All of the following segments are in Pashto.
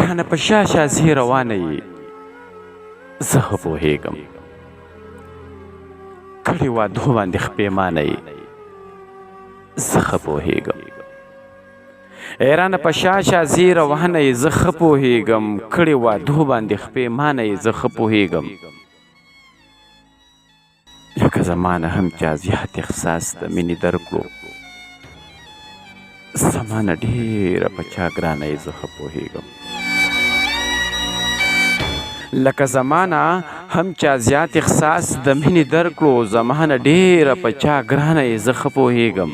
رانه په شا شا ځې روانه یې زه ښه پوهېږم کړې وعدو باندې خپېمانه یې زه ښه پوهېږم ای رانه په شا شا ځې روانه یې زه ښه پوهېږم کړې وعدو باندې خپېمانه یې زه ښه پوهېږم لکه زما نه هم چا زیات احساس د مینې درکړو زما نه ډېره په چا ګرانه یې زه ښه پوهېږم لکه زما نه هم چا زیات احساس د مینې درکړو زما نه ډېره په چا ګرانه یې زه ښه پوهېږم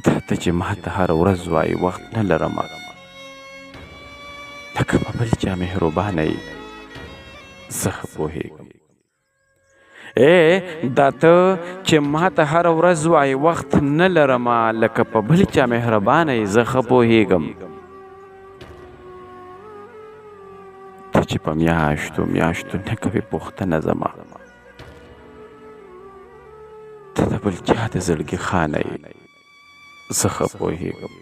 دا ته چې ما ته هره ورځ وایي وخت نه لرمه لکه په بل چا مهربانه یې زه ښه پوهېږم دا ته چې ما ته هره ورځ وایي وخت نه لرمه لکه په بل چا مهربانه یې زه ښه پوهېږم ته چې په میاشتو میاشتو نه کوې پوښتنه زما ته د بل چا د زړګي خانه یې زه ښه پوهېږم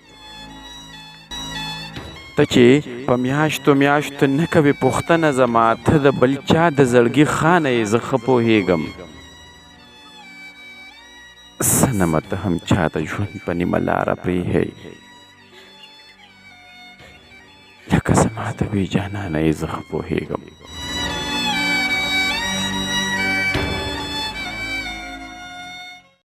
ته چې په میاشتو میاشتو نه کوې پوښتنه زما ته د بل چا د زړګي خانه یې زه ښه پوهېږم صنمه ته هم چا د ژوند په نیمه لاره پرېښی لکه زما د بې جانانه یې زه ښه پوهېږم